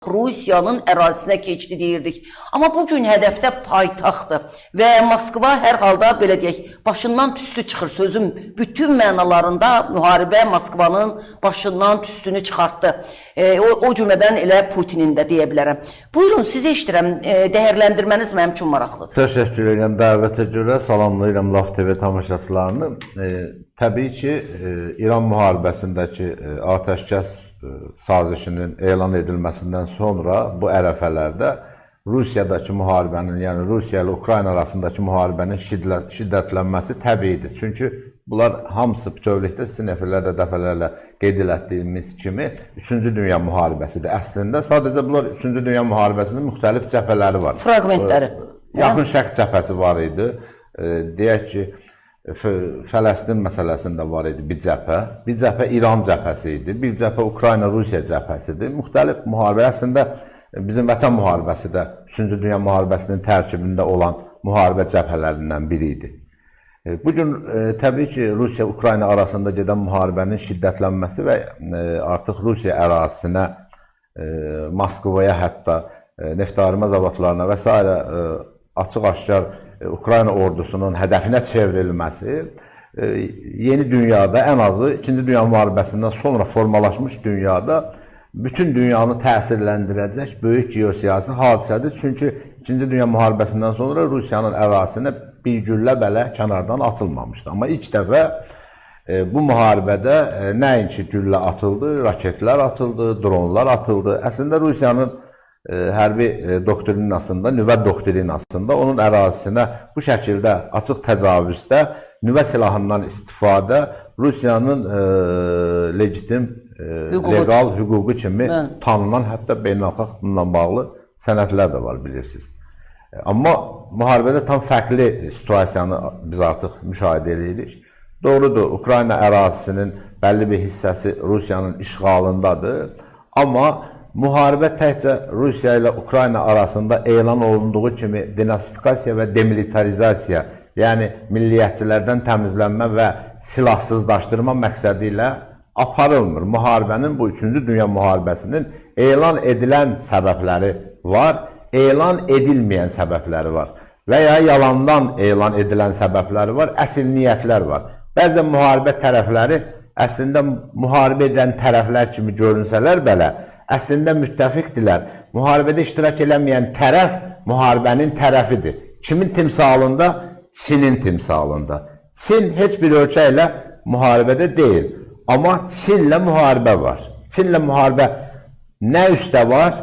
Rusiyanın ərazisinə keçdi deyirdik. Amma bugün hədəfdə paytaxtdır və Moskva hər halda, belə deyək, başından tüstü çıxır. Sözün bütün mənalarında müharibə Moskvanın başından tüstünü çıxartdı. O cümlədən elə Putinin də deyə bilərəm. Buyurun, sizi eşidirəm. Dəyərləndirməniz mənim üçün maraqlıdır. Təşəkkür edirəm dəvətə görə. Salamlayıram Laf TV tamaşaçılarını. Təbii ki, İran müharibəsindəki atəşkəs sazişinin elan edilməsindən sonra bu ərəfələrdə Rusiyadakı müharibənin, yəni Rusiya ilə Ukrayna arasındakı müharibənin şiddətlənməsi təbiidir. Çünki bunlar hamısı bütövlükdə sizin efirlərdə dəfələrlə qeyd etdiyimiz kimi 3-cü Dünya müharibəsidir. Əslində sadəcə bunlar 3-cü Dünya müharibəsinin müxtəlif cəbhələri var. Fraqmentləri. Yaxın Şərq cəbhəsi var idi. Deyək ki, Fələstin məsələsində var idi bir cəbhə İran cəbhəsi idi, bir cəbhə Ukrayna-Rusiya cəbhəsidir. Müxtəlif müharibə, əslində bizim Vətən müharibəsi də 3-cü Dünya müharibəsinin tərkibində olan müharibə cəbhələrindən biri idi. Bugün təbii ki, Rusiya-Ukrayna arasında gedən müharibənin şiddətlənməsi və artıq Rusiya ərazisinə, Moskvaya hətta neftarımə zavodlarına və s. açıq-aşkar Ukrayna ordusunun hədəfinə çevrilməsi yeni dünyada, ən azı 2-ci Dünya müharibəsindən sonra formalaşmış dünyada bütün dünyanı təsirləndirəcək böyük geosiyasi hadisədir. Çünki 2-ci Dünya müharibəsindən sonra Rusiyanın ərazisinə bir güllə belə kənardan atılmamışdı. Amma ilk dəfə bu müharibədə nəinki güllə atıldı, raketlər atıldı, dronlar atıldı. Əslində Rusiyanın hərbi doktrinasında, nüvə doktrinasında onun ərazisinə bu şəkildə açıq təcavüzdə nüvə silahından istifadə Rusiyanın legitim, legal hüququ kimi tanınan, hətta beynəlxalq bununla bağlı sənədlər də var, bilirsiniz. Amma müharibədə tam fərqli situasiyanı biz artıq müşahidə edirik. Doğrudur, Ukrayna ərazisinin bəlli bir hissəsi Rusiyanın işğalındadır. Amma müharibə təkcə Rusiya ilə Ukrayna arasında elan olunduğu kimi denasifikasiya və demilitarizasiya, yəni milliyyətçilərdən təmizlənmə və silahsızlaşdırma məqsədi ilə aparılmır. Müharibənin bu 3-cü Dünya müharibəsinin elan edilən səbəbləri var, elan edilməyən səbəbləri var və ya yalandan elan edilən səbəbləri var, əsl niyyətlər var. Bəzən müharibə tərəfləri əslində müharibə edən tərəflər kimi görünsələr belə, əslində müttəfiqdirlər. Müharibədə iştirak eləməyən tərəf müharibənin tərəfidir. Kimin timsalında? Çinin timsalında. Çin heç bir ölkə ilə müharibədə deyil. Amma Çinlə müharibə var. Çinlə müharibə nə üstə var,